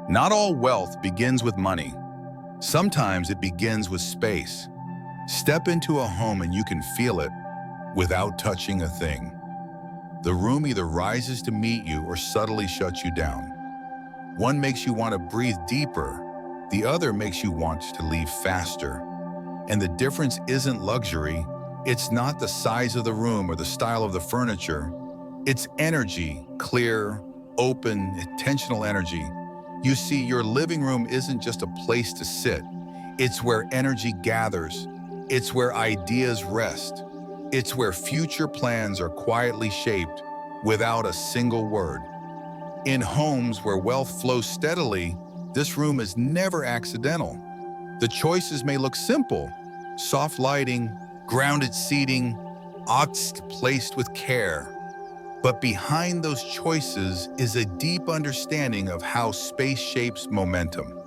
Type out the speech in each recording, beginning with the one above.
Not all wealth begins with money. Sometimes it begins with space. Step into a home and you can feel it without touching a thing. The room either rises to meet you or subtly shuts you down. One makes you want to breathe deeper. The other makes you want to leave faster. And the difference isn't luxury. It's not the size of the room or the style of the furniture. It's energy, clear, open, intentional energy. You see, your living room isn't just a place to sit. It's where energy gathers. It's where ideas rest. It's where future plans are quietly shaped without a single word. In homes where wealth flows steadily, this room is never accidental. The choices may look simple: soft lighting, grounded seating, objects placed with care. But behind those choices is a deep understanding of how space shapes momentum.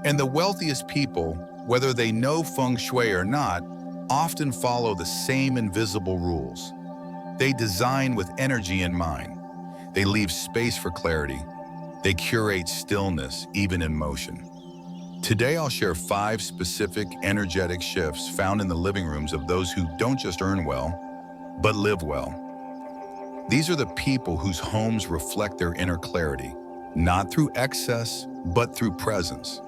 And the wealthiest people, whether they know Feng Shui or not, often follow the same invisible rules. They design with energy in mind. They leave space for clarity. They curate stillness, even in motion. Today, I'll share 5 specific energetic shifts found in the living rooms of those who don't just earn well, but live well. These are the people whose homes reflect their inner clarity, not through excess, but through presence.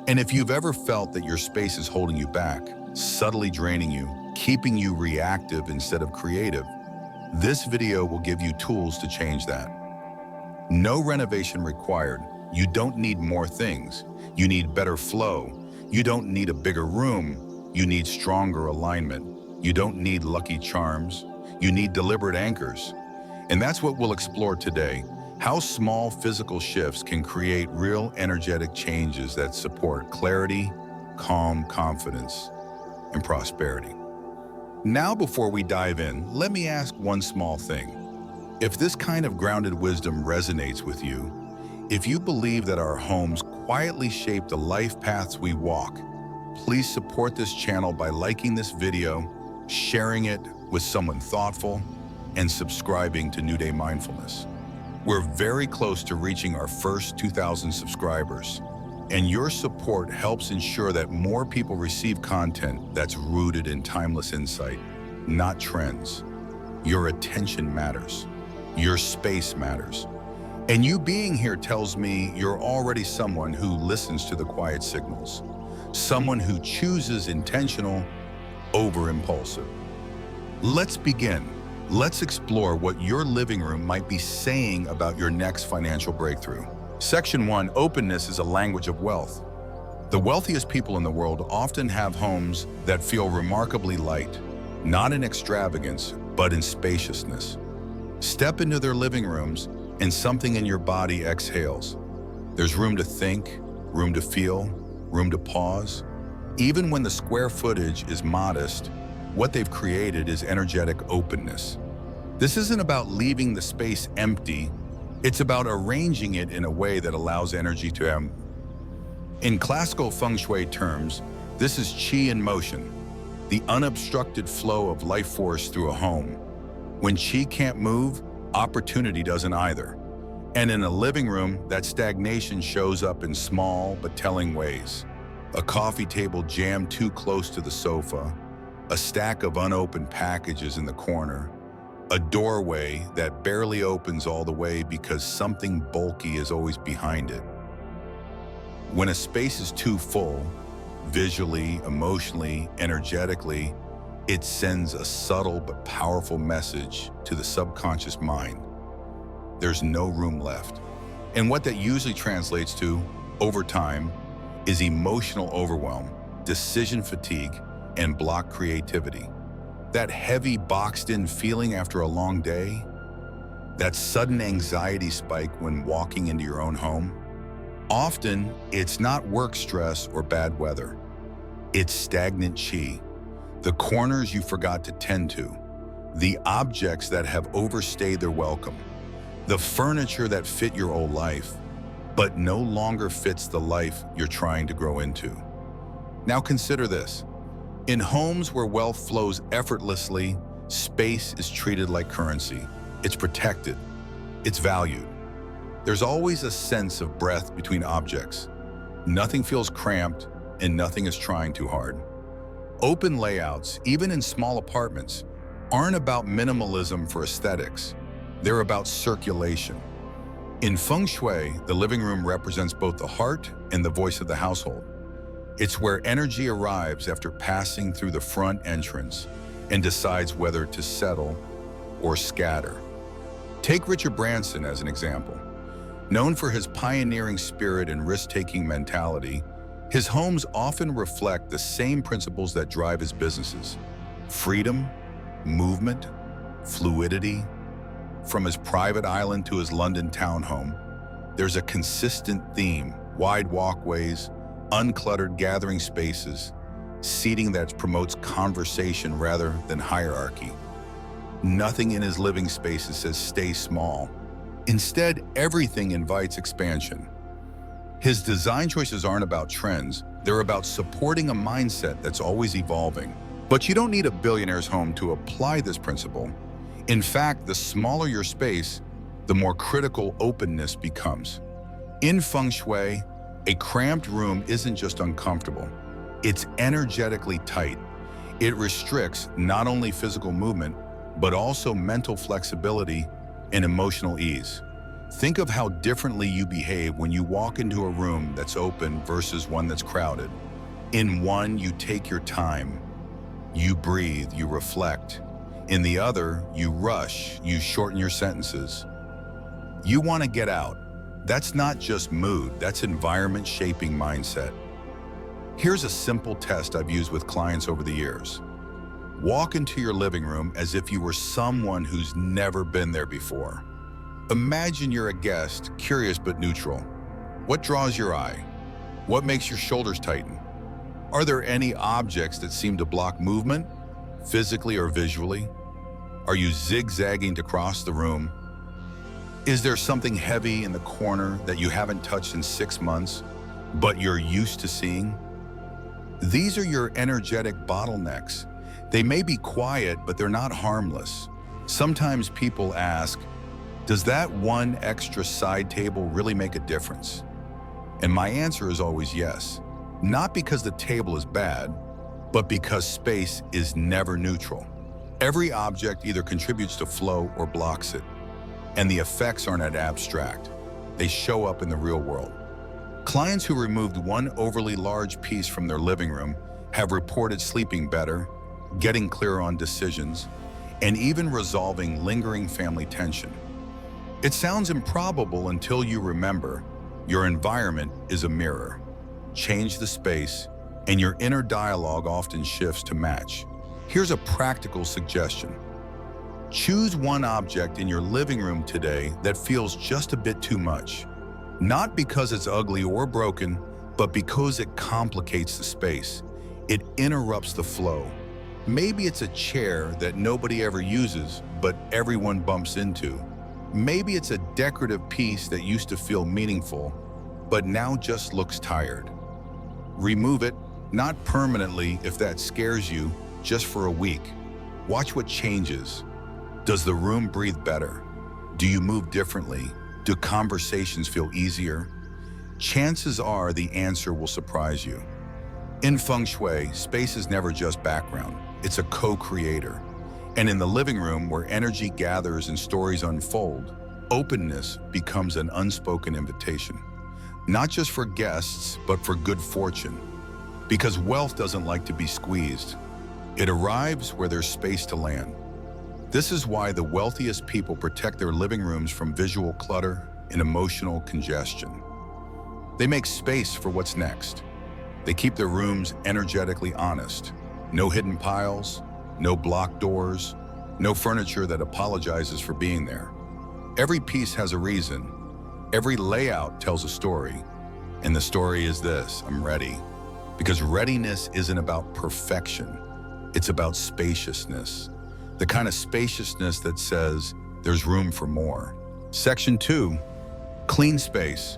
And if you've ever felt that your space is holding you back, subtly draining you, keeping you reactive instead of creative, this video will give you tools to change that. No renovation required. You don't need more things. You need better flow. You don't need a bigger room. You need stronger alignment. You don't need lucky charms. You need deliberate anchors. And that's what we'll explore today: how small physical shifts can create real energetic changes that support clarity, calm, confidence, and prosperity. Now, before we dive in, let me ask one small thing. If this kind of grounded wisdom resonates with you, if you believe that our homes quietly shape the life paths we walk, please support this channel by liking this video, sharing it with someone thoughtful, and subscribing to New Day Mindfulness. We're very close to reaching our first 2,000 subscribers, and your support helps ensure that more people receive content that's rooted in timeless insight, not trends. Your attention matters. Your space matters. And you being here tells me you're already someone who listens to the quiet signals, someone who chooses intentional over impulsive. Let's begin. Let's explore what your living room might be saying about your next financial breakthrough. Section 1, openness is a language of wealth. The wealthiest people in the world often have homes that feel remarkably light, not in extravagance, but in spaciousness. Step into their living rooms and something in your body exhales. There's room to think, room to feel, room to pause. Even when the square footage is modest, what they've created is energetic openness. This isn't about leaving the space empty. It's about arranging it in a way that allows energy to In classical Feng Shui terms, this is qi in motion, the unobstructed flow of life force through a home. When qi can't move, opportunity doesn't either. And in a living room, that stagnation shows up in small but telling ways. A coffee table jammed too close to the sofa, a stack of unopened packages in the corner, a doorway that barely opens all the way because something bulky is always behind it. When a space is too full, visually, emotionally, energetically, it sends a subtle but powerful message to the subconscious mind. There's no room left. And what that usually translates to, over time, is emotional overwhelm, decision fatigue, and blocked creativity. That heavy, boxed-in feeling after a long day, that sudden anxiety spike when walking into your own home. Often, it's not work stress or bad weather. It's stagnant qi, the corners you forgot to tend to, the objects that have overstayed their welcome, the furniture that fit your old life, but no longer fits the life you're trying to grow into. Now consider this. In homes where wealth flows effortlessly, space is treated like currency. It's protected. It's valued. There's always a sense of breath between objects. Nothing feels cramped and nothing is trying too hard. Open layouts, even in small apartments, aren't about minimalism for aesthetics. They're about circulation. In Feng Shui, the living room represents both the heart and the voice of the household. It's where energy arrives after passing through the front entrance and decides whether to settle or scatter. Take Richard Branson as an example. Known for his pioneering spirit and risk-taking mentality, his homes often reflect the same principles that drive his businesses: freedom, movement, fluidity. From his private island to his London townhome, there's a consistent theme: wide walkways, uncluttered gathering spaces, seating that promotes conversation rather than hierarchy. Nothing in his living spaces says stay small. Instead, everything invites expansion. His design choices aren't about trends, they're about supporting a mindset that's always evolving. But you don't need a billionaire's home to apply this principle. In fact, the smaller your space, the more critical openness becomes. In Feng Shui, a cramped room isn't just uncomfortable, it's energetically tight. It restricts not only physical movement, but also mental flexibility and emotional ease. Think of how differently you behave when you walk into a room that's open versus one that's crowded. In one, you take your time. You breathe, you reflect. In the other, you rush, you shorten your sentences. You want to get out. That's not just mood, that's environment shaping mindset. Here's a simple test I've used with clients over the years. Walk into your living room as if you were someone who's never been there before. Imagine you're a guest, curious but neutral. What draws your eye? What makes your shoulders tighten? Are there any objects that seem to block movement, physically or visually? Are you zigzagging to cross the room? Is there something heavy in the corner that you haven't touched in 6 months, but you're used to seeing? These are your energetic bottlenecks. They may be quiet, but they're not harmless. Sometimes people ask, does that one extra side table really make a difference? And my answer is always yes. Not because the table is bad, but because space is never neutral. Every object either contributes to flow or blocks it. And the effects aren't abstract. They show up in the real world. Clients who removed one overly large piece from their living room have reported sleeping better, getting clearer on decisions, and even resolving lingering family tension. It sounds improbable until you remember your environment is a mirror. Change the space, and your inner dialogue often shifts to match. Here's a practical suggestion. Choose one object in your living room today that feels just a bit too much. Not because it's ugly or broken, but because it complicates the space. It interrupts the flow. Maybe it's a chair that nobody ever uses, but everyone bumps into. Maybe it's a decorative piece that used to feel meaningful, but now just looks tired. Remove it, not permanently if that scares you, just for a week. Watch what changes. Does the room breathe better? Do you move differently? Do conversations feel easier? Chances are the answer will surprise you. In Feng Shui, space is never just background. It's a co-creator. And in the living room, where energy gathers and stories unfold, openness becomes an unspoken invitation. Not just for guests, but for good fortune. Because wealth doesn't like to be squeezed. It arrives where there's space to land. This is why the wealthiest people protect their living rooms from visual clutter and emotional congestion. They make space for what's next. They keep their rooms energetically honest. No hidden piles, no blocked doors, no furniture that apologizes for being there. Every piece has a reason. Every layout tells a story. And the story is this: I'm ready. Because readiness isn't about perfection. It's about spaciousness. The kind of spaciousness that says there's room for more. Section 2, clean space,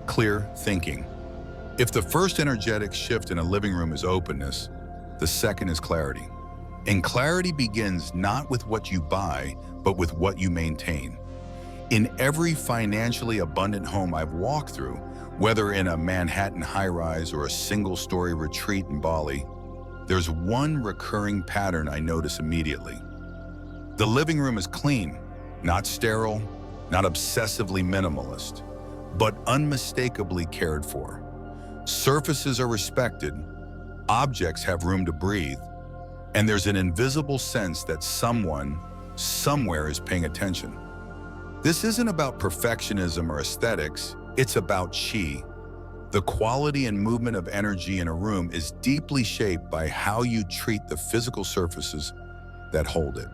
clear thinking. If the first energetic shift in a living room is openness, the second is clarity. And clarity begins not with what you buy, but with what you maintain. In every financially abundant home I've walked through, whether in a Manhattan high-rise or a single-story retreat in Bali, there's one recurring pattern I notice immediately. The living room is clean, not sterile, not obsessively minimalist, but unmistakably cared for. Surfaces are respected, objects have room to breathe, and there's an invisible sense that someone, somewhere is paying attention. This isn't about perfectionism or aesthetics, it's about qi. The quality and movement of energy in a room is deeply shaped by how you treat the physical surfaces that hold it.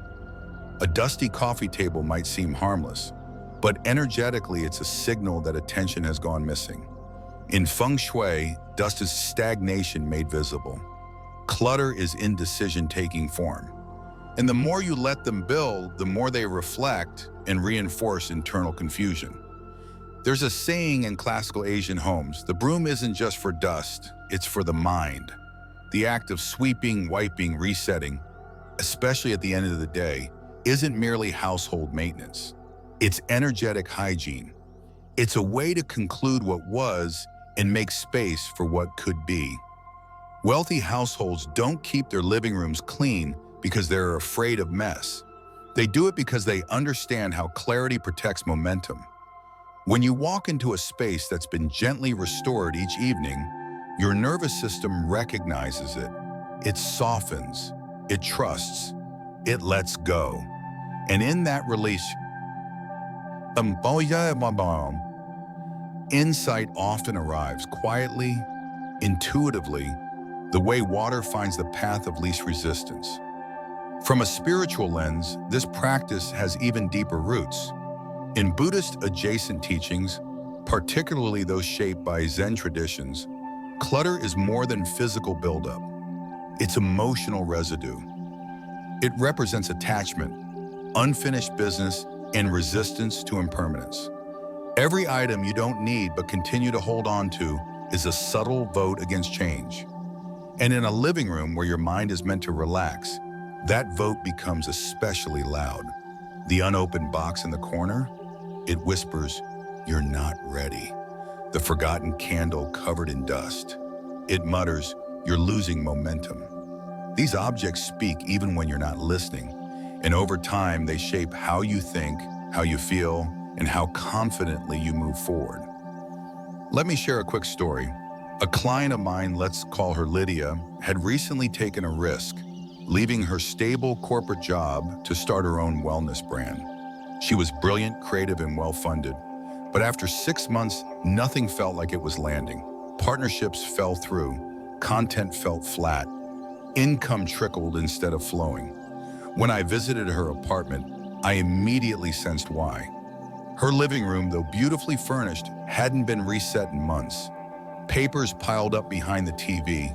A dusty coffee table might seem harmless, but energetically it's a signal that attention has gone missing. In Feng Shui, dust is stagnation made visible. Clutter is indecision taking form. And the more you let them build, the more they reflect and reinforce internal confusion. There's a saying in classical Asian homes, the broom isn't just for dust, it's for the mind. The act of sweeping, wiping, resetting, especially at the end of the day, isn't merely household maintenance. It's energetic hygiene. It's a way to conclude what was and make space for what could be. Wealthy households don't keep their living rooms clean because they're afraid of mess. They do it because they understand how clarity protects momentum. When you walk into a space that's been gently restored each evening, your nervous system recognizes it. It softens, it trusts, it lets go. And in that release, insight often arrives quietly, intuitively, the way water finds the path of least resistance. From a spiritual lens, this practice has even deeper roots. In Buddhist adjacent teachings, particularly those shaped by Zen traditions, clutter is more than physical buildup. It's emotional residue. It represents attachment, unfinished business, and resistance to impermanence. Every item you don't need but continue to hold on to is a subtle vote against change. And in a living room where your mind is meant to relax, that vote becomes especially loud. The unopened box in the corner, it whispers, "You're not ready." The forgotten candle covered in dust, it mutters, "You're losing momentum." These objects speak even when you're not listening, and over time they shape how you think, how you feel, and how confidently you move forward. Let me share a quick story. A client of mine, let's call her Lydia, had recently taken a risk, leaving her stable corporate job to start her own wellness brand. She was brilliant, creative, and well-funded, but after 6 months, nothing felt like it was landing. Partnerships fell through, content felt flat, income trickled instead of flowing. When I visited her apartment, I immediately sensed why. Her living room, though beautifully furnished, hadn't been reset in months. Papers piled up behind the TV.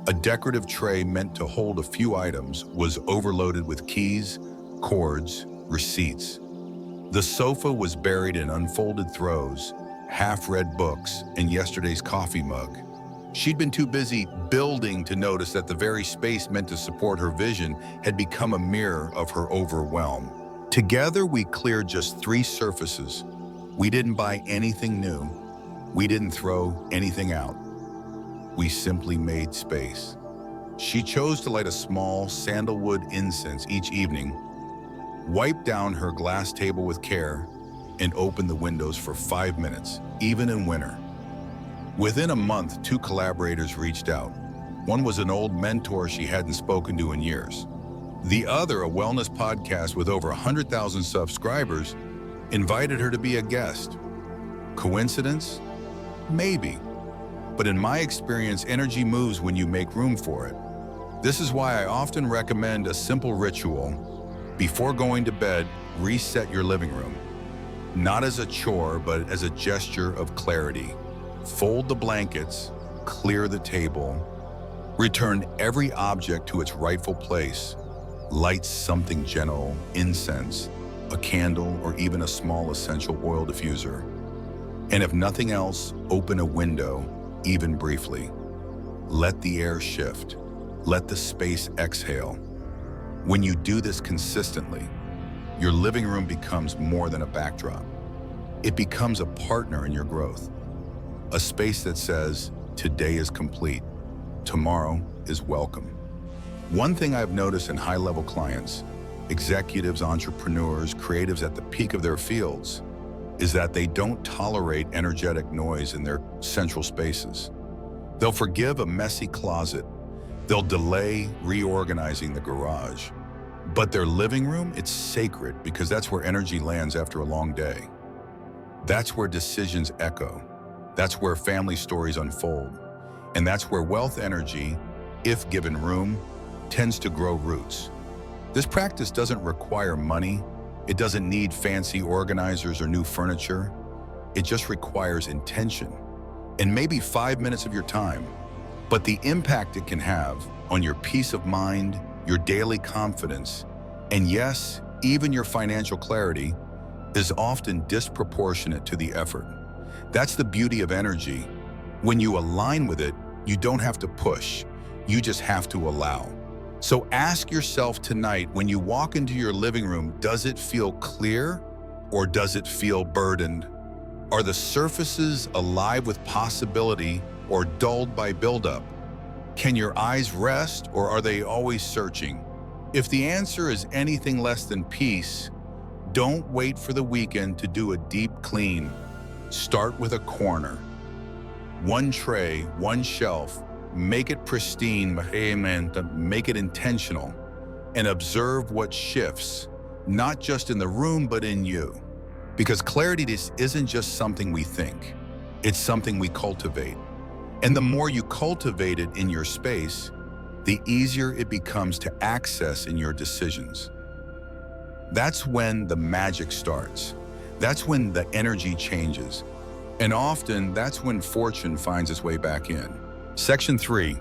A decorative tray meant to hold a few items was overloaded with keys, cords, receipts. The sofa was buried in unfolded throws, half-read books, and yesterday's coffee mug. She'd been too busy building to notice that the very space meant to support her vision had become a mirror of her overwhelm. Together, we cleared just 3 surfaces. We didn't buy anything new. We didn't throw anything out. We simply made space. She chose to light a small sandalwood incense each evening, wipe down her glass table with care, and open the windows for 5 minutes, even in winter. Within a month, 2 collaborators reached out. One was an old mentor she hadn't spoken to in years. The other, a wellness podcast with over 100,000 subscribers, invited her to be a guest. Coincidence? Maybe. But in my experience, energy moves when you make room for it. This is why I often recommend a simple ritual. Before going to bed, reset your living room. Not as a chore, but as a gesture of clarity. Fold the blankets, clear the table, return every object to its rightful place. Light something gentle, incense, a candle, or even a small essential oil diffuser. And if nothing else, open a window, even briefly. Let the air shift. Let the space exhale. When you do this consistently, your living room becomes more than a backdrop. It becomes a partner in your growth, a space that says, today is complete, tomorrow is welcome. One thing I've noticed in high-level clients, executives, entrepreneurs, creatives at the peak of their fields, is that they don't tolerate energetic noise in their central spaces. They'll forgive a messy closet. They'll delay reorganizing the garage. But their living room, it's sacred because that's where energy lands after a long day. That's where decisions echo. That's where family stories unfold. And that's where wealth energy, if given room, tends to grow roots. This practice doesn't require money. It doesn't need fancy organizers or new furniture. It just requires intention and maybe 5 minutes of your time. But the impact it can have on your peace of mind, your daily confidence, and yes, even your financial clarity is often disproportionate to the effort. That's the beauty of energy. When you align with it, you don't have to push. You just have to allow. So ask yourself tonight, when you walk into your living room, does it feel clear or does it feel burdened? Are the surfaces alive with possibility or dulled by buildup? Can your eyes rest or are they always searching? If the answer is anything less than peace, don't wait for the weekend to do a deep clean. Start with a corner. One tray, one shelf. Make it pristine, make it intentional, and observe what shifts, not just in the room, but in you. Because clarity isn't just something we think, it's something we cultivate. And the more you cultivate it in your space, the easier it becomes to access in your decisions. That's when the magic starts. That's when the energy changes. And often, that's when fortune finds its way back in. Section 3,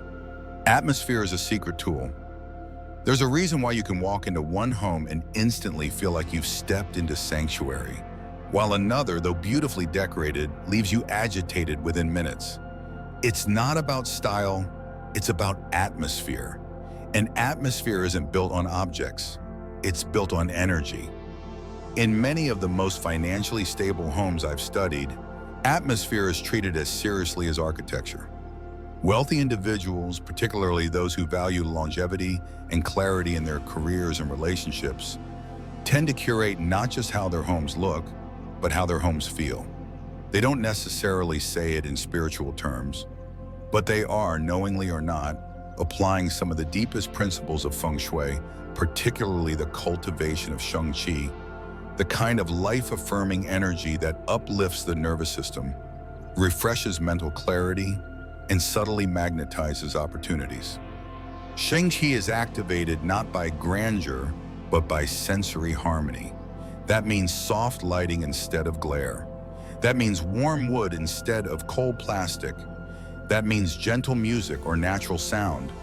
atmosphere is a secret tool. There's a reason why you can walk into one home and instantly feel like you've stepped into sanctuary, while another, though beautifully decorated, leaves you agitated within minutes. It's not about style, it's about atmosphere. And atmosphere isn't built on objects, it's built on energy. In many of the most financially stable homes I've studied, atmosphere is treated as seriously as architecture. Wealthy individuals, particularly those who value longevity and clarity in their careers and relationships, tend to curate not just how their homes look, but how their homes feel. They don't necessarily say it in spiritual terms, but they are, knowingly or not, applying some of the deepest principles of Feng Shui, particularly the cultivation of Sheng Qi, the kind of life-affirming energy that uplifts the nervous system, refreshes mental clarity, and subtly magnetizes opportunities. Sheng Qi is activated not by grandeur, but by sensory harmony. That means soft lighting instead of glare. That means warm wood instead of cold plastic. That means gentle music or natural sound,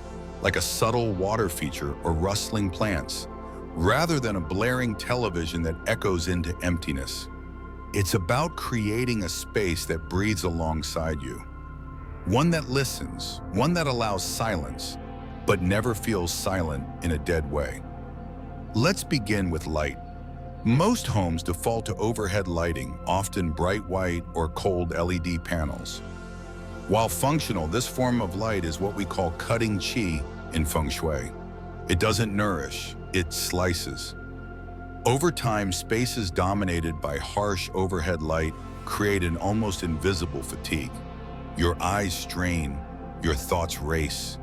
like a subtle water feature or rustling plants, rather than a blaring television that echoes into emptiness. It's about creating a space that breathes alongside you. One that listens, one that allows silence, but never feels silent in a dead way. Let's begin with light. Most homes default to overhead lighting, often bright white or cold LED panels. While functional, this form of light is what we call cutting qi in Feng Shui. It doesn't nourish, it slices. Over time, spaces dominated by harsh overhead light create an almost invisible fatigue. Your eyes strain, your thoughts race,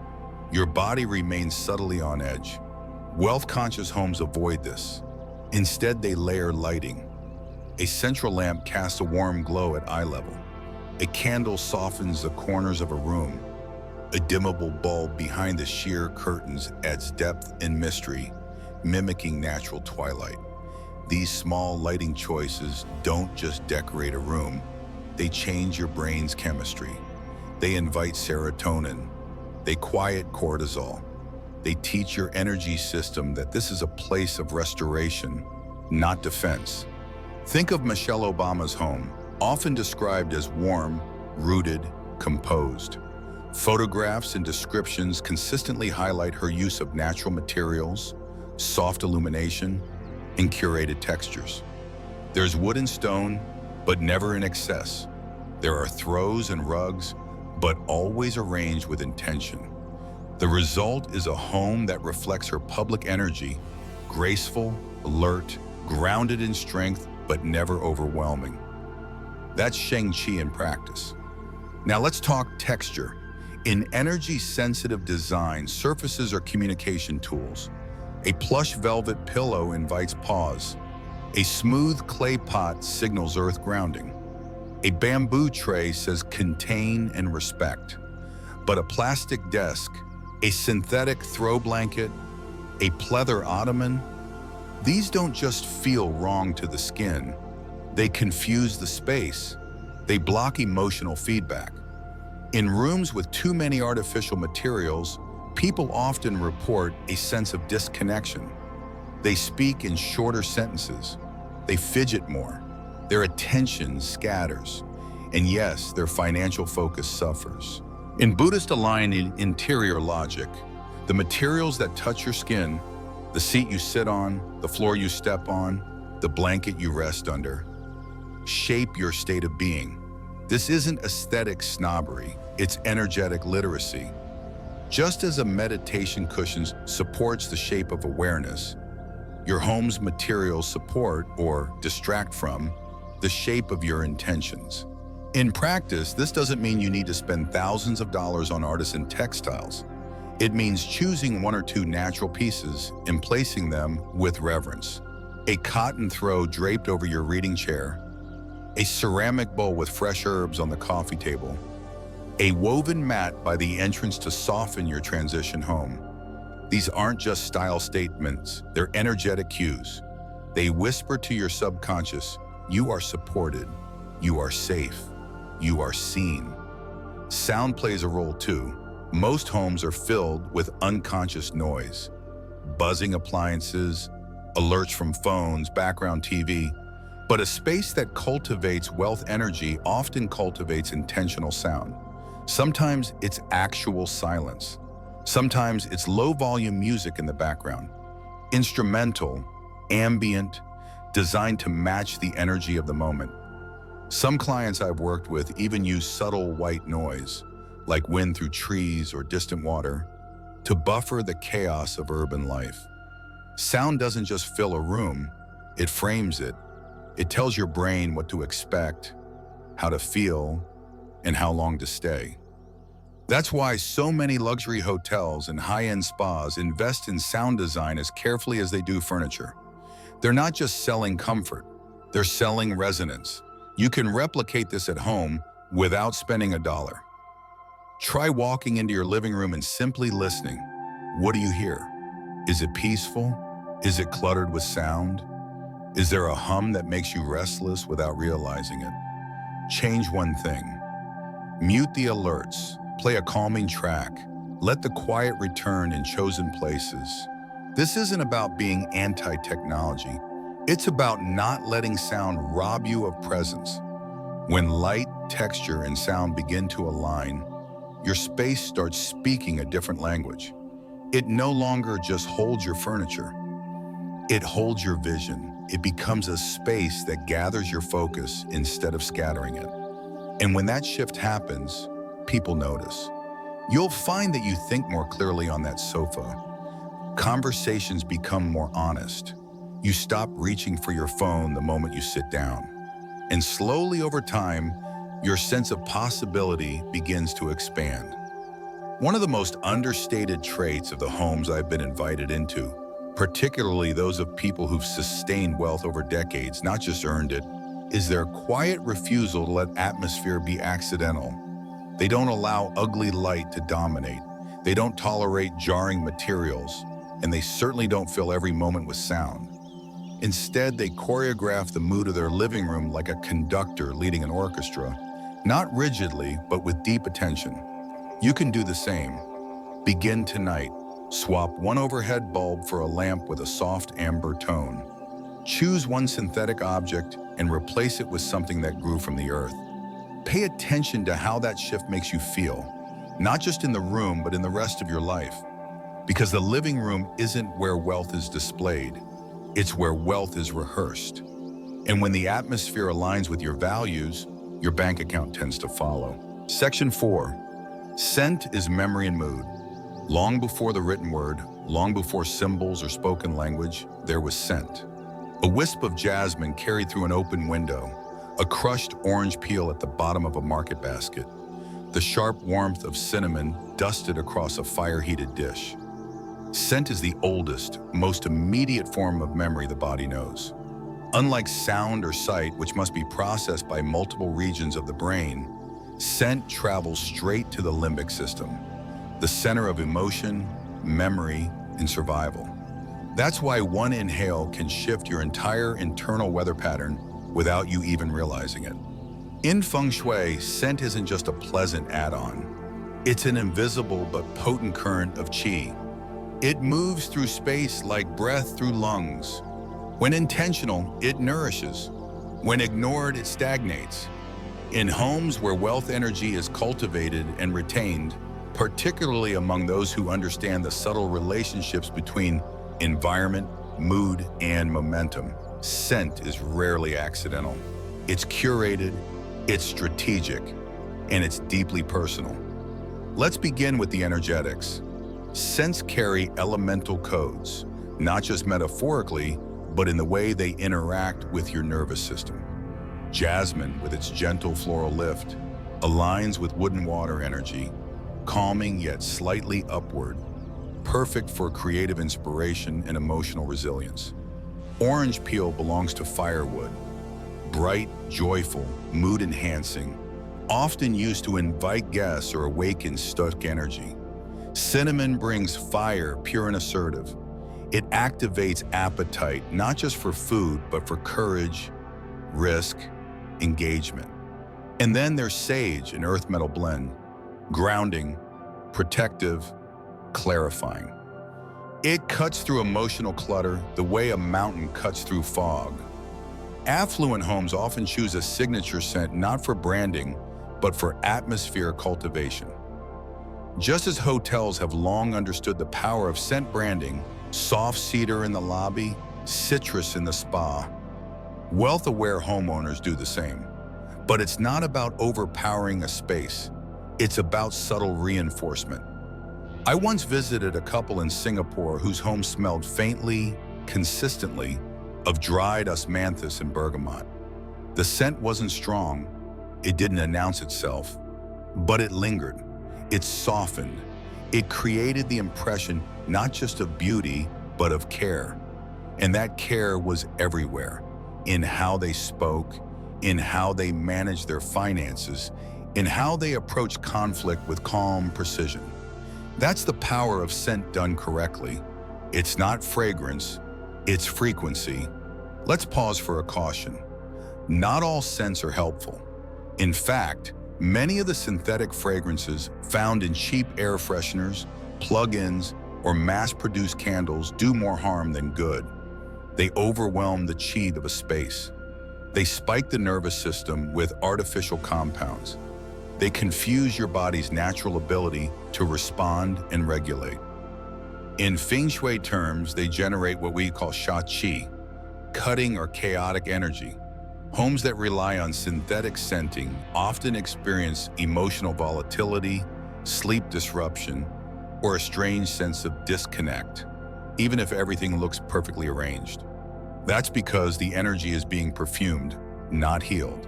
your body remains subtly on edge. Wealth-conscious homes avoid this. Instead, they layer lighting. A central lamp casts a warm glow at eye level. A candle softens the corners of a room. A dimmable bulb behind the sheer curtains adds depth and mystery, mimicking natural twilight. These small lighting choices don't just decorate a room, they change your brain's chemistry. They invite serotonin. They quiet cortisol. They teach your energy system that this is a place of restoration, not defense. Think of Michelle Obama's home, often described as warm, rooted, composed. Photographs and descriptions consistently highlight her use of natural materials, soft illumination, and curated textures. There's wood and stone, but never in excess. There are throws and rugs, but always arranged with intention. The result is a home that reflects her public energy, graceful, alert, grounded in strength, but never overwhelming. That's Feng Shui in practice. Now let's talk texture. In energy-sensitive design, surfaces are communication tools. A plush velvet pillow invites pause. A smooth clay pot signals earth grounding. A bamboo tray says contain and respect. But a plastic desk, a synthetic throw blanket, a pleather ottoman, these don't just feel wrong to the skin. They confuse the space. They block emotional feedback. In rooms with too many artificial materials, people often report a sense of disconnection. They speak in shorter sentences. They fidget more. Their attention scatters. And yes, their financial focus suffers. In Buddhist-aligned interior logic, the materials that touch your skin, the seat you sit on, the floor you step on, the blanket you rest under, shape your state of being. This isn't aesthetic snobbery, it's energetic literacy. Just as a meditation cushion supports the shape of awareness, your home's materials support or distract from the shape of your intentions. In practice, this doesn't mean you need to spend thousands of dollars on artisan textiles. It means choosing one or two natural pieces and placing them with reverence. A cotton throw draped over your reading chair, a ceramic bowl with fresh herbs on the coffee table, a woven mat by the entrance to soften your transition home. These aren't just style statements, they're energetic cues. They whisper to your subconscious, you are supported, you are safe, you are seen. Sound plays a role too. Most homes are filled with unconscious noise, buzzing appliances, alerts from phones, background TV. But a space that cultivates wealth energy often cultivates intentional sound. Sometimes it's actual silence. Sometimes it's low-volume music in the background, instrumental, ambient, designed to match the energy of the moment. Some clients I've worked with even use subtle white noise, like wind through trees or distant water, to buffer the chaos of urban life. Sound doesn't just fill a room, it frames it. It tells your brain what to expect, how to feel, and how long to stay. That's why so many luxury hotels and high-end spas invest in sound design as carefully as they do furniture. They're not just selling comfort, they're selling resonance. You can replicate this at home without spending a dollar. Try walking into your living room and simply listening. What do you hear? Is it peaceful? Is it cluttered with sound? Is there a hum that makes you restless without realizing it? Change one thing. Mute the alerts. Play a calming track. Let the quiet return in chosen places. This isn't about being anti-technology. It's about not letting sound rob you of presence. When light, texture, and sound begin to align, your space starts speaking a different language. It no longer just holds your furniture. It holds your vision. It becomes a space that gathers your focus instead of scattering it. And when that shift happens, people notice. You'll find that you think more clearly on that sofa. Conversations become more honest. You stop reaching for your phone the moment you sit down. And slowly over time, your sense of possibility begins to expand. One of the most understated traits of the homes I've been invited into, particularly those of people who've sustained wealth over decades, not just earned it, is their quiet refusal to let atmosphere be accidental. They don't allow ugly light to dominate. They don't tolerate jarring materials, and they certainly don't fill every moment with sound. Instead, they choreograph the mood of their living room like a conductor leading an orchestra, not rigidly, but with deep attention. You can do the same. Begin tonight. Swap one overhead bulb for a lamp with a soft amber tone. Choose one synthetic object and replace it with something that grew from the earth. Pay attention to how that shift makes you feel, not just in the room, but in the rest of your life. Because the living room isn't where wealth is displayed, it's where wealth is rehearsed. And when the atmosphere aligns with your values, your bank account tends to follow. Section 4. Scent is memory and mood. Long before the written word, long before symbols or spoken language, there was scent. A wisp of jasmine carried through an open window, a crushed orange peel at the bottom of a market basket, the sharp warmth of cinnamon dusted across a fire-heated dish. Scent is the oldest, most immediate form of memory the body knows. Unlike sound or sight, which must be processed by multiple regions of the brain, scent travels straight to the limbic system, the center of emotion, memory, and survival. That's why one inhale can shift your entire internal weather pattern without you even realizing it. In Feng Shui, scent isn't just a pleasant add-on. It's an invisible but potent current of qi. It moves through space like breath through lungs. When intentional, it nourishes. When ignored, it stagnates. In homes where wealth energy is cultivated and retained, particularly among those who understand the subtle relationships between environment, mood, and momentum, scent is rarely accidental. It's curated, it's strategic, and it's deeply personal. Let's begin with the energetics. Scents carry elemental codes, not just metaphorically, but in the way they interact with your nervous system. Jasmine, with its gentle floral lift, aligns with wood and water energy, calming yet slightly upward, perfect for creative inspiration and emotional resilience. Orange peel belongs to firewood, bright, joyful, mood-enhancing, often used to invite guests or awaken stuck energy. Cinnamon brings fire, pure and assertive. It activates appetite, not just for food, but for courage, risk, engagement. And then there's sage, an earth metal blend, grounding, protective, clarifying. It cuts through emotional clutter the way a mountain cuts through fog. Affluent homes often choose a signature scent not for branding, but for atmosphere cultivation. Just as hotels have long understood the power of scent branding, soft cedar in the lobby, citrus in the spa, wealth-aware homeowners do the same. But it's not about overpowering a space. It's about subtle reinforcement. I once visited a couple in Singapore whose home smelled faintly, consistently, of dried osmanthus and bergamot. The scent wasn't strong, it didn't announce itself, but it lingered. It softened. It created the impression not just of beauty, but of care. And that care was everywhere, in how they spoke, in how they managed their finances, in how they approached conflict with calm precision. That's the power of scent done correctly. It's not fragrance, it's frequency. Let's pause for a caution. Not all scents are helpful. In fact, many of the synthetic fragrances found in cheap air fresheners, plug-ins, or mass-produced candles do more harm than good. They overwhelm the qi of a space. They spike the nervous system with artificial compounds. They confuse your body's natural ability to respond and regulate. In Feng Shui terms, they generate what we call sha qi, cutting or chaotic energy. Homes that rely on synthetic scenting often experience emotional volatility, sleep disruption, or a strange sense of disconnect, even if everything looks perfectly arranged. That's because the energy is being perfumed, not healed.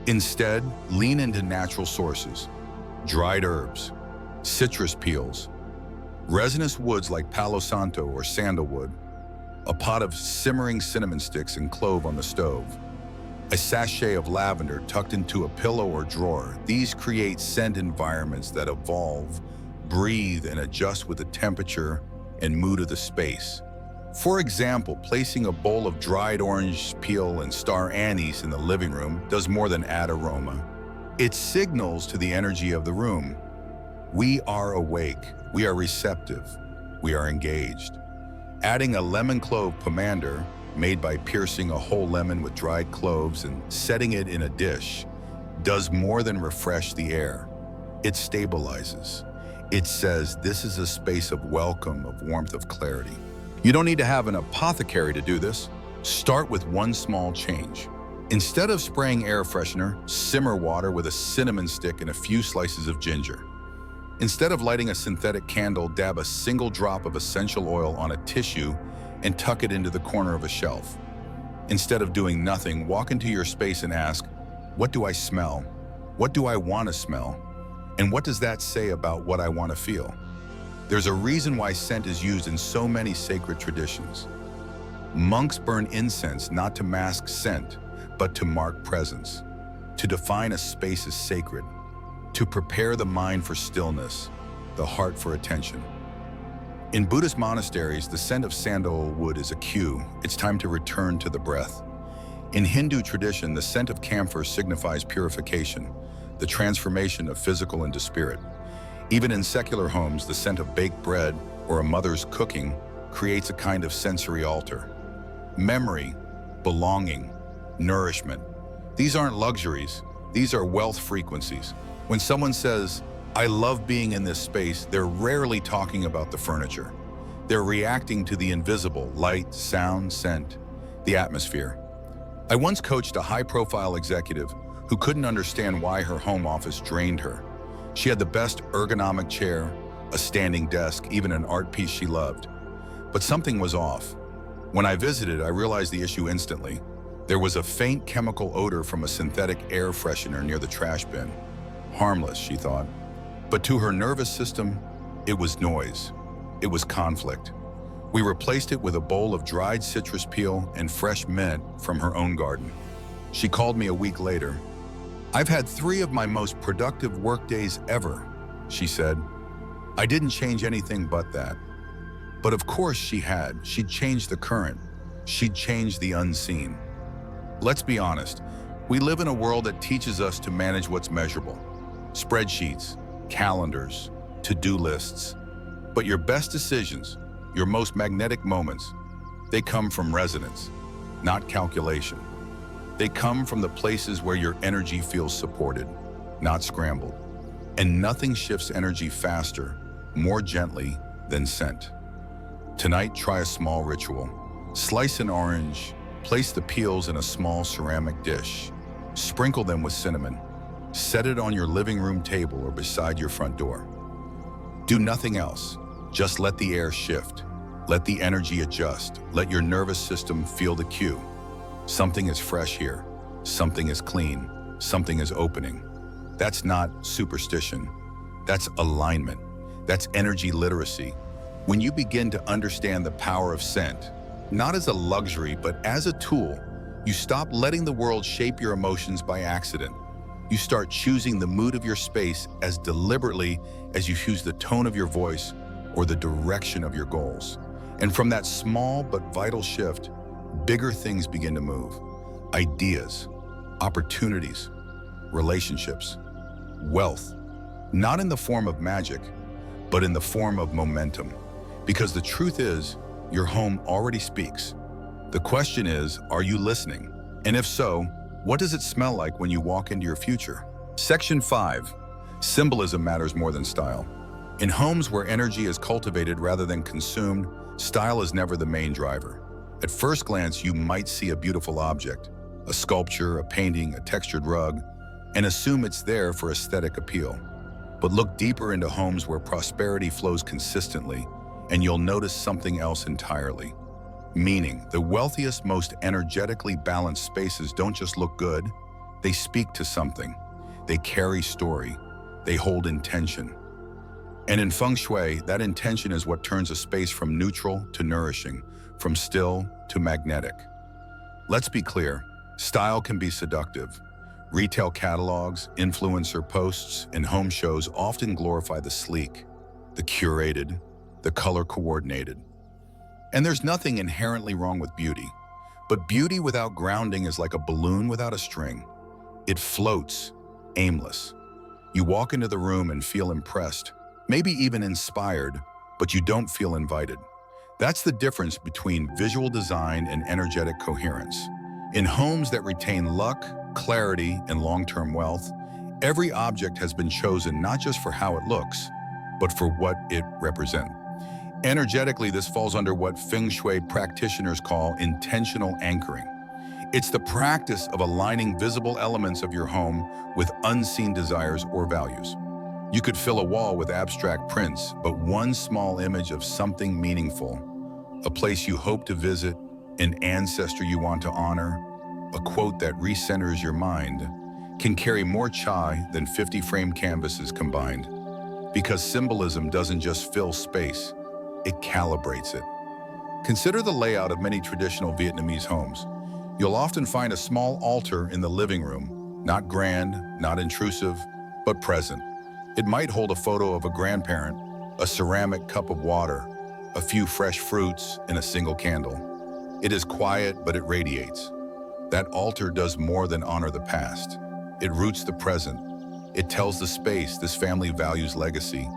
Instead, lean into natural sources, dried herbs, citrus peels, resinous woods like Palo Santo or sandalwood, a pot of simmering cinnamon sticks and clove on the stove, a sachet of lavender tucked into a pillow or drawer. These create scent environments that evolve, breathe, and adjust with the temperature and mood of the space. For example, placing a bowl of dried orange peel and star anise in the living room does more than add aroma. It signals to the energy of the room. We are awake, we are receptive, we are engaged. Adding a lemon clove pomander, made by piercing a whole lemon with dried cloves and setting it in a dish, does more than refresh the air. It stabilizes. It says this is a space of welcome, of warmth, of clarity. You don't need to have an apothecary to do this. Start with one small change. Instead of spraying air freshener, simmer water with a cinnamon stick and a few slices of ginger. Instead of lighting a synthetic candle, dab a single drop of essential oil on a tissue and tuck it into the corner of a shelf. Instead of doing nothing, walk into your space and ask, what do I smell? What do I want to smell? And what does that say about what I want to feel? There's a reason why scent is used in so many sacred traditions. Monks burn incense not to mask scent, but to mark presence, to define a space as sacred, to prepare the mind for stillness, the heart for attention. In Buddhist monasteries, the scent of sandalwood is a cue. It's time to return to the breath. In Hindu tradition, the scent of camphor signifies purification, the transformation of physical into spirit. Even in secular homes, the scent of baked bread or a mother's cooking creates a kind of sensory altar. Memory, belonging, nourishment. These aren't luxuries, these are wealth frequencies. When someone says, I love being in this space, they're rarely talking about the furniture. They're reacting to the invisible, light, sound, scent, the atmosphere. I once coached a high-profile executive who couldn't understand why her home office drained her. She had the best ergonomic chair, a standing desk, even an art piece she loved. But something was off. When I visited, I realized the issue instantly. There was a faint chemical odor from a synthetic air freshener near the trash bin. Harmless, she thought. But to her nervous system, it was noise. It was conflict. We replaced it with a bowl of dried citrus peel and fresh mint from her own garden. She called me a week later. I've had 3 of my most productive work days ever, she said. I didn't change anything but that. But of course she had. She'd changed the current. She'd changed the unseen. Let's be honest. We live in a world that teaches us to manage what's measurable. Spreadsheets, calendars, to-do lists. But your best decisions, your most magnetic moments, they come from resonance, not calculation. They come from the places where your energy feels supported, not scrambled. And nothing shifts energy faster, more gently than scent. Tonight, try a small ritual. Slice an orange, place the peels in a small ceramic dish. Sprinkle them with cinnamon. Set it on your living room table or beside your front door. Do nothing else. Just let the air shift. Let the energy adjust. Let your nervous system feel the cue. Something is fresh here. Something is clean. Something is opening. That's not superstition. That's alignment. That's energy literacy. When you begin to understand the power of scent, not as a luxury, but as a tool, you stop letting the world shape your emotions by accident. You start choosing the mood of your space as deliberately as you choose the tone of your voice or the direction of your goals. And from that small but vital shift, bigger things begin to move. Ideas, opportunities, relationships, wealth, not in the form of magic, but in the form of momentum. Because the truth is, your home already speaks. The question is, are you listening? And if so, what does it smell like when you walk into your future? Section 5. Symbolism matters more than style. In homes where energy is cultivated rather than consumed, style is never the main driver. At first glance, you might see a beautiful object, a sculpture, a painting, a textured rug, and assume it's there for aesthetic appeal. But look deeper into homes where prosperity flows consistently, and you'll notice something else entirely. Meaning, the wealthiest, most energetically balanced spaces don't just look good, they speak to something. They carry story. They hold intention. And in Feng Shui, that intention is what turns a space from neutral to nourishing, from still to magnetic. Let's be clear, style can be seductive. Retail catalogs, influencer posts, and home shows often glorify the sleek, the curated, the color-coordinated. And there's nothing inherently wrong with beauty. But beauty without grounding is like a balloon without a string. It floats, aimless. You walk into the room and feel impressed, maybe even inspired, but you don't feel invited. That's the difference between visual design and energetic coherence. In homes that retain luck, clarity, and long-term wealth, every object has been chosen not just for how it looks, but for what it represents. Energetically, this falls under what Feng Shui practitioners call intentional anchoring. It's the practice of aligning visible elements of your home with unseen desires or values. You could fill a wall with abstract prints, but one small image of something meaningful, a place you hope to visit, an ancestor you want to honor, a quote that recenters your mind, can carry more chai than 50 framed canvases combined. Because symbolism doesn't just fill space, it calibrates it. Consider the layout of many traditional Vietnamese homes. You'll often find a small altar in the living room, not grand, not intrusive, but present. It might hold a photo of a grandparent, a ceramic cup of water, a few fresh fruits, and a single candle. It is quiet, but it radiates. That altar does more than honor the past. It roots the present. It tells the space this family values legacy.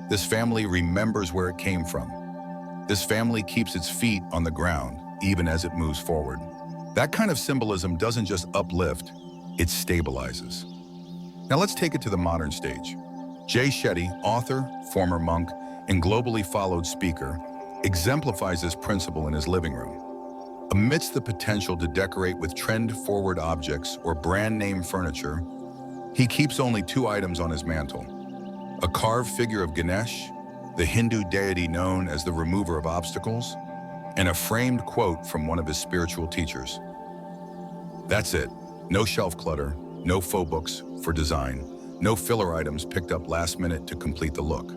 This family remembers where it came from. This family keeps its feet on the ground, even as it moves forward. That kind of symbolism doesn't just uplift, it stabilizes. Now let's take it to the modern stage. Jay Shetty, author, former monk, and globally followed speaker, exemplifies this principle in his living room. Amidst the potential to decorate with trend-forward objects or brand-name furniture, he keeps only 2 items on his mantle: a carved figure of Ganesh, the Hindu deity known as the remover of obstacles, and a framed quote from one of his spiritual teachers. That's it. No shelf clutter, no faux books for design, no filler items picked up last minute to complete the look.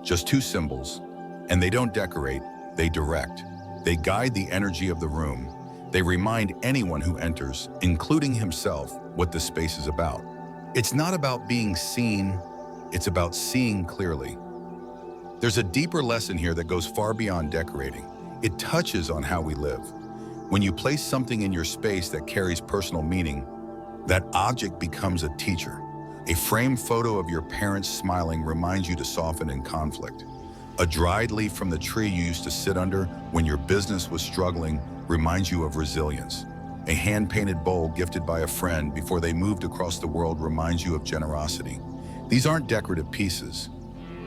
Just 2 symbols, and they don't decorate, they direct. They guide the energy of the room. They remind anyone who enters, including himself, what the space is about. It's not about being seen, it's about seeing clearly. There's a deeper lesson here that goes far beyond decorating. It touches on how we live. When you place something in your space that carries personal meaning, that object becomes a teacher. A framed photo of your parents smiling reminds you to soften in conflict. A dried leaf from the tree you used to sit under when your business was struggling reminds you of resilience. A hand-painted bowl gifted by a friend before they moved across the world reminds you of generosity. These aren't decorative pieces.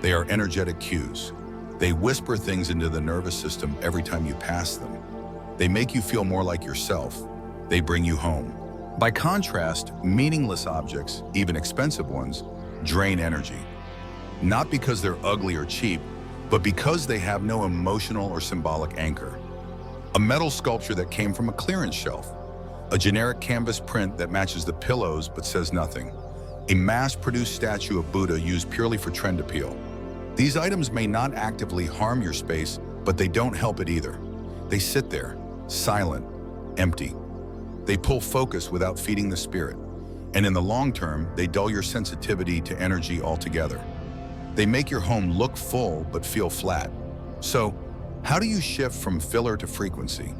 They are energetic cues. They whisper things into the nervous system every time you pass them. They make you feel more like yourself. They bring you home. By contrast, meaningless objects, even expensive ones, drain energy. Not because they're ugly or cheap, but because they have no emotional or symbolic anchor. A metal sculpture that came from a clearance shelf. A generic canvas print that matches the pillows but says nothing. A mass-produced statue of Buddha used purely for trend appeal. These items may not actively harm your space, but they don't help it either. They sit there, silent, empty. They pull focus without feeding the spirit. And in the long term, they dull your sensitivity to energy altogether. They make your home look full but feel flat. So, how do you shift from filler to frequency?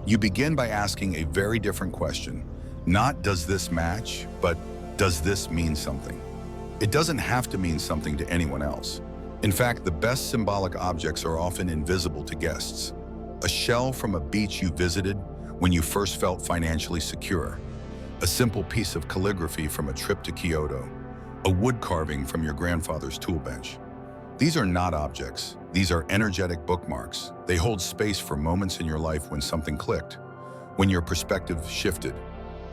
You begin by asking a very different question. Not does this match, but does this mean something? It doesn't have to mean something to anyone else. In fact, the best symbolic objects are often invisible to guests. A shell from a beach you visited when you first felt financially secure. A simple piece of calligraphy from a trip to Kyoto. A wood carving from your grandfather's tool bench. These are not objects. These are energetic bookmarks. They hold space for moments in your life when something clicked, when your perspective shifted,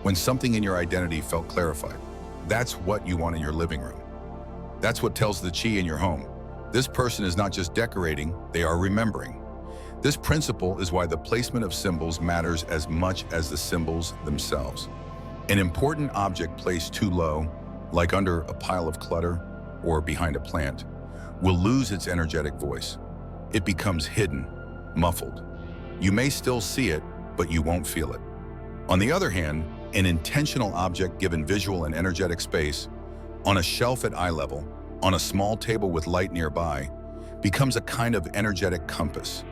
when something in your identity felt clarified. That's what you want in your living room. That's what tells the chi in your home. This person is not just decorating, they are remembering. This principle is why the placement of symbols matters as much as the symbols themselves. An important object placed too low, like under a pile of clutter or behind a plant, will lose its energetic voice. It becomes hidden, muffled. You may still see it, but you won't feel it. On the other hand, an intentional object given visual and energetic space, on a shelf at eye level, on a small table with light nearby, becomes a kind of energetic compass.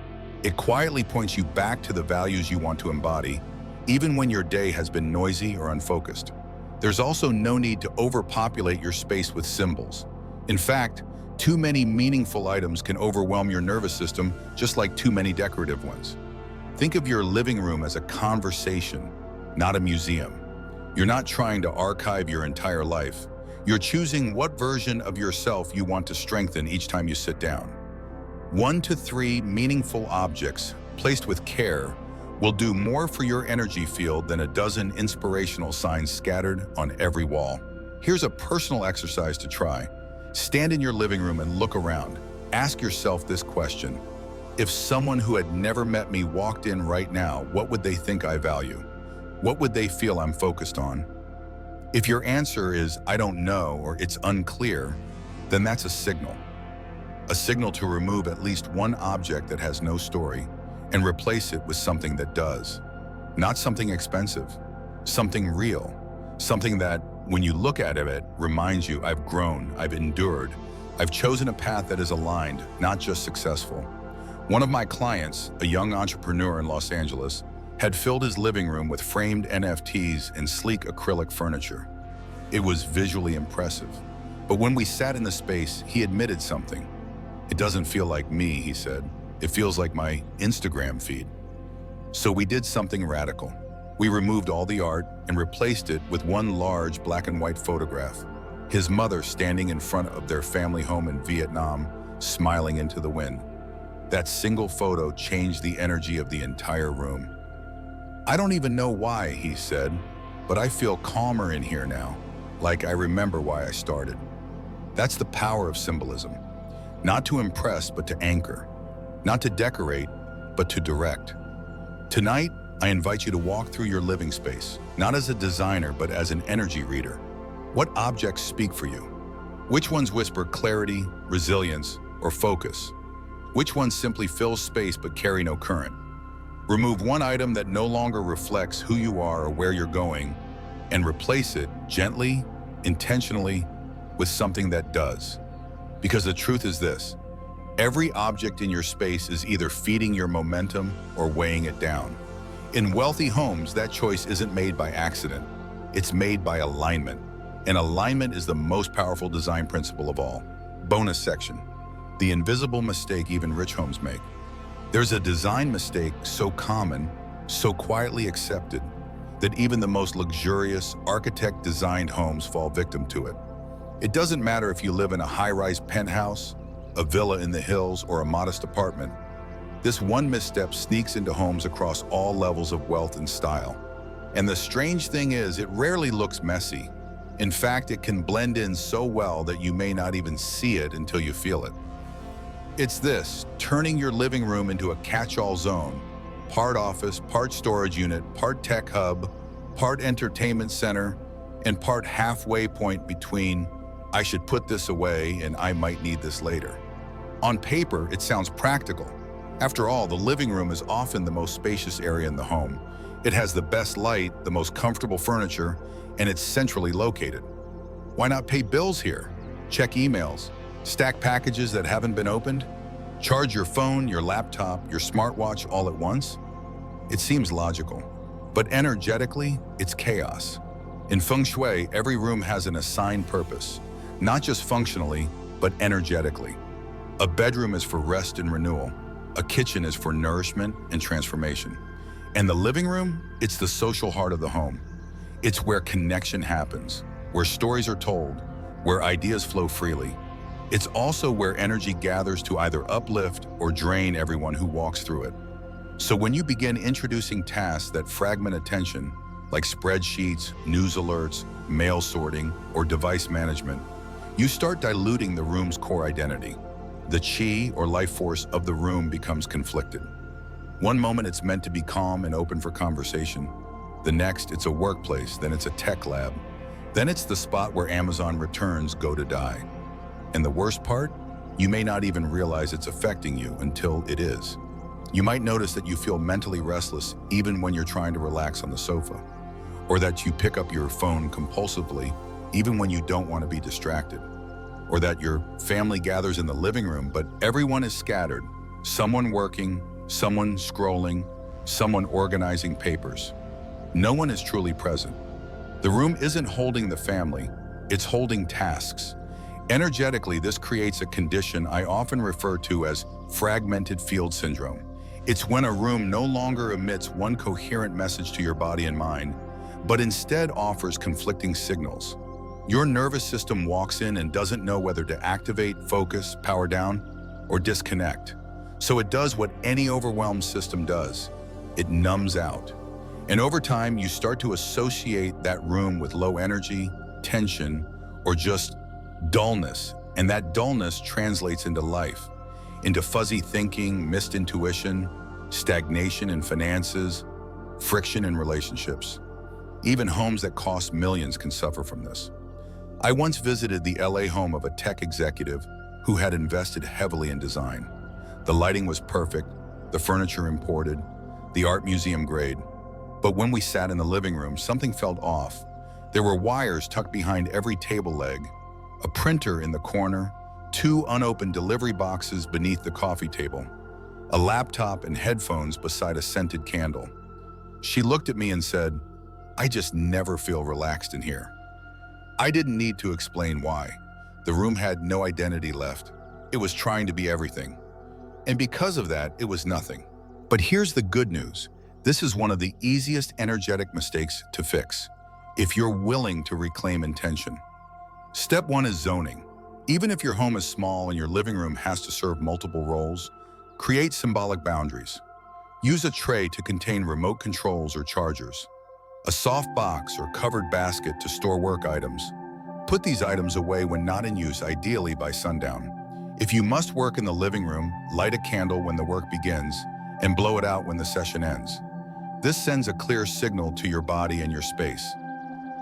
It quietly points you back to the values you want to embody, even when your day has been noisy or unfocused. There's also no need to overpopulate your space with symbols. In fact, too many meaningful items can overwhelm your nervous system, just like too many decorative ones. Think of your living room as a conversation, not a museum. You're not trying to archive your entire life. You're choosing what version of yourself you want to strengthen each time you sit down. 1 to 3 meaningful objects placed with care will do more for your energy field than a dozen inspirational signs scattered on every wall. Here's a personal exercise to try. Stand in your living room and look around. Ask yourself this question. If someone who had never met me walked in right now, what would they think I value? What would they feel I'm focused on? If your answer is, I don't know, or it's unclear, then that's a signal. A signal to remove at least one object that has no story and replace it with something that does. Not something expensive, something real, something that, when you look at it, reminds you I've grown, I've endured, I've chosen a path that is aligned, not just successful. One of my clients, a young entrepreneur in Los Angeles, had filled his living room with framed NFTs and sleek acrylic furniture. It was visually impressive. But when we sat in the space, he admitted something. It doesn't feel like me, he said. It feels like my Instagram feed. So we did something radical. We removed all the art and replaced it with one large black and white photograph. His mother standing in front of their family home in Vietnam, smiling into the wind. That single photo changed the energy of the entire room. I don't even know why, he said, but I feel calmer in here now, like I remember why I started. That's the power of symbolism. Not to impress, but to anchor. Not to decorate, but to direct. Tonight, I invite you to walk through your living space, not as a designer, but as an energy reader. What objects speak for you? Which ones whisper clarity, resilience, or focus? Which ones simply fill space but carry no current? Remove one item that no longer reflects who you are or where you're going, and replace it gently, intentionally, with something that does. Because the truth is this, every object in your space is either feeding your momentum or weighing it down. In wealthy homes, that choice isn't made by accident. It's made by alignment. And alignment is the most powerful design principle of all. Bonus section. The invisible mistake even rich homes make. There's a design mistake so common, so quietly accepted, that even the most luxurious, architect-designed homes fall victim to it. It doesn't matter if you live in a high-rise penthouse, a villa in the hills, or a modest apartment. This one misstep sneaks into homes across all levels of wealth and style. And the strange thing is, it rarely looks messy. In fact, it can blend in so well that you may not even see it until you feel it. It's this, turning your living room into a catch-all zone, part office, part storage unit, part tech hub, part entertainment center, and part halfway point between, I should put this away and I might need this later. On paper, it sounds practical. After all, the living room is often the most spacious area in the home. It has the best light, the most comfortable furniture, and it's centrally located. Why not pay bills here? Check emails, stack packages that haven't been opened, charge your phone, your laptop, your smartwatch all at once? It seems logical, but energetically, it's chaos. In Feng Shui, every room has an assigned purpose, not just functionally, but energetically. A bedroom is for rest and renewal. A kitchen is for nourishment and transformation. And the living room, it's the social heart of the home. It's where connection happens, where stories are told, where ideas flow freely. It's also where energy gathers to either uplift or drain everyone who walks through it. So when you begin introducing tasks that fragment attention, like spreadsheets, news alerts, mail sorting, or device management, you start diluting the room's core identity. The chi, or life force, of the room becomes conflicted. One moment it's meant to be calm and open for conversation. The next, it's a workplace, then it's a tech lab. Then it's the spot where Amazon returns go to die. And the worst part? You may not even realize it's affecting you until it is. You might notice that you feel mentally restless even when you're trying to relax on the sofa, or that you pick up your phone compulsively even when you don't want to be distracted, or that your family gathers in the living room but everyone is scattered, someone working, someone scrolling, someone organizing papers. No one is truly present. The room isn't holding the family, it's holding tasks. Energetically, this creates a condition I often refer to as fragmented field syndrome. It's when a room no longer emits one coherent message to your body and mind, but instead offers conflicting signals. Your nervous system walks in and doesn't know whether to activate, focus, power down, or disconnect. So it does what any overwhelmed system does. It numbs out. And over time, you start to associate that room with low energy, tension, or just dullness. And that dullness translates into life, into fuzzy thinking, missed intuition, stagnation in finances, friction in relationships. Even homes that cost millions can suffer from this. I once visited the LA home of a tech executive who had invested heavily in design. The lighting was perfect, the furniture imported, the art museum grade. But when we sat in the living room, something felt off. There were wires tucked behind every table leg, a printer in the corner, 2 unopened delivery boxes beneath the coffee table, a laptop and headphones beside a scented candle. She looked at me and said, "I just never feel relaxed in here." I didn't need to explain why. The room had no identity left. It was trying to be everything. And because of that, it was nothing. But here's the good news. This is one of the easiest energetic mistakes to fix, if you're willing to reclaim intention. Step 1 is zoning. Even if your home is small and your living room has to serve multiple roles, create symbolic boundaries. Use a tray to contain remote controls or chargers, a soft box or covered basket to store work items. Put these items away when not in use, ideally by sundown. If you must work in the living room, light a candle when the work begins and blow it out when the session ends. This sends a clear signal to your body and your space.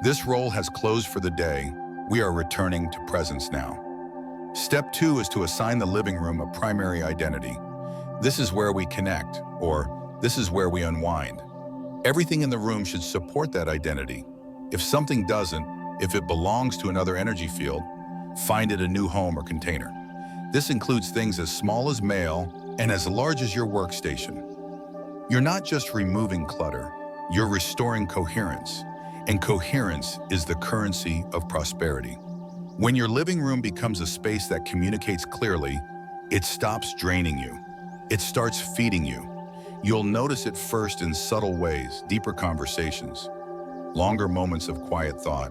This role has closed for the day. We are returning to presence now. Step 2 is to assign the living room a primary identity. This is where we connect, or this is where we unwind. Everything in the room should support that identity. If something doesn't, if it belongs to another energy field, find it a new home or container. This includes things as small as mail and as large as your workstation. You're not just removing clutter, you're restoring coherence. And coherence is the currency of prosperity. When your living room becomes a space that communicates clearly, it stops draining you. It starts feeding you. You'll notice it first in subtle ways, deeper conversations, longer moments of quiet thought,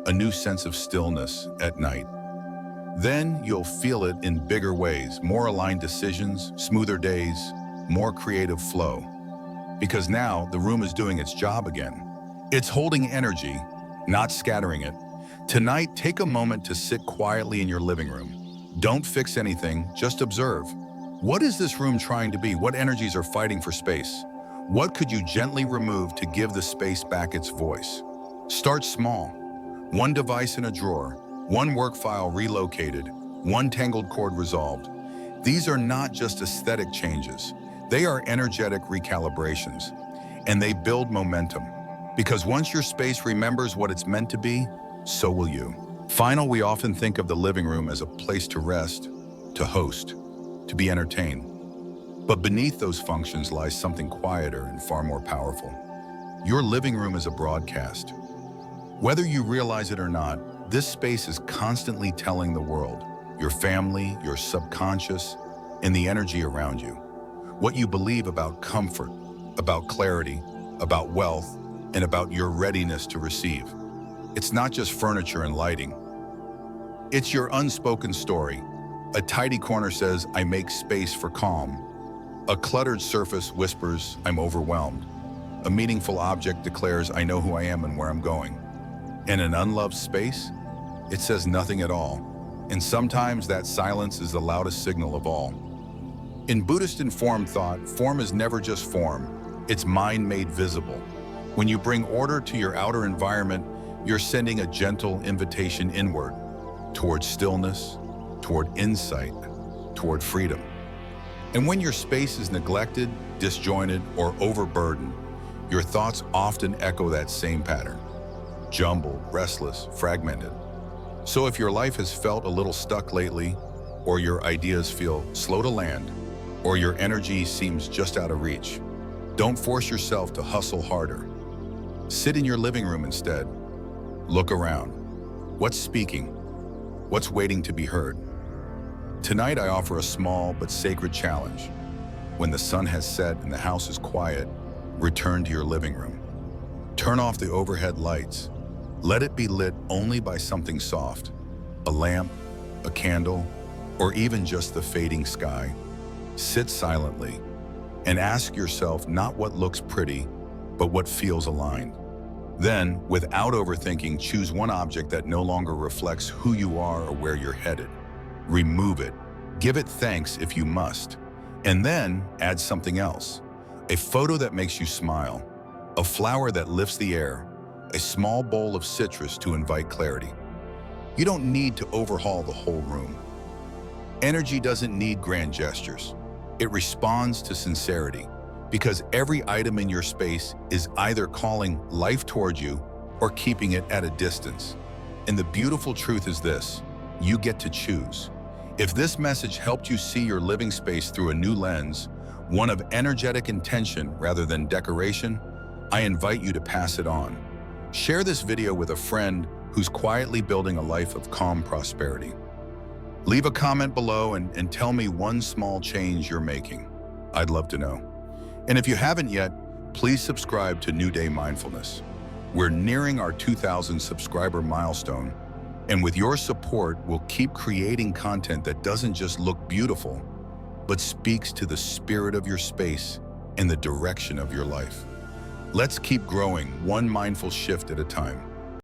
a new sense of stillness at night. Then you'll feel it in bigger ways, more aligned decisions, smoother days, more creative flow. Because now the room is doing its job again. It's holding energy, not scattering it. Tonight, take a moment to sit quietly in your living room. Don't fix anything, just observe. What is this room trying to be? What energies are fighting for space? What could you gently remove to give the space back its voice? Start small. 1 device in a drawer, 1 work file relocated, 1 tangled cord resolved. These are not just aesthetic changes. They are energetic recalibrations, and they build momentum. Because once your space remembers what it's meant to be, so will you. Finally, we often think of the living room as a place to rest, to host, to be entertained. But beneath those functions lies something quieter and far more powerful. Your living room is a broadcast. Whether you realize it or not, this space is constantly telling the world, your family, your subconscious, and the energy around you, what you believe about comfort, about clarity, about wealth, and about your readiness to receive. It's not just furniture and lighting. It's your unspoken story. A tidy corner says, "I make space for calm." A cluttered surface whispers, "I'm overwhelmed." A meaningful object declares, "I know who I am and where I'm going." In an unloved space, it says nothing at all. And sometimes that silence is the loudest signal of all. In Buddhist informed thought, form is never just form. It's mind made visible. When you bring order to your outer environment, you're sending a gentle invitation inward, toward stillness, toward insight, toward freedom. And when your space is neglected, disjointed, or overburdened, your thoughts often echo that same pattern. Jumbled, restless, fragmented. So if your life has felt a little stuck lately, or your ideas feel slow to land, or your energy seems just out of reach, don't force yourself to hustle harder. Sit in your living room instead. Look around. What's speaking? What's waiting to be heard? Tonight I offer a small but sacred challenge. When the sun has set and the house is quiet, return to your living room. Turn off the overhead lights. Let it be lit only by something soft, a lamp, a candle, or even just the fading sky. Sit silently and ask yourself not what looks pretty, but what feels aligned. Then, without overthinking, choose one object that no longer reflects who you are or where you're headed. Remove it. Give it thanks if you must. And then add something else. A photo that makes you smile, a flower that lifts the air, a small bowl of citrus to invite clarity. You don't need to overhaul the whole room. Energy doesn't need grand gestures. It responds to sincerity, because every item in your space is either calling life toward you or keeping it at a distance. And the beautiful truth is this: you get to choose. If this message helped you see your living space through a new lens, one of energetic intention rather than decoration, I invite you to pass it on. Share this video with a friend who's quietly building a life of calm prosperity. Leave a comment below and tell me one small change you're making. I'd love to know. And if you haven't yet, please subscribe to New Day Mindfulness. We're nearing our 2,000 subscriber milestone, and with your support, we'll keep creating content that doesn't just look beautiful, but speaks to the spirit of your space and the direction of your life. Let's keep growing, one mindful shift at a time.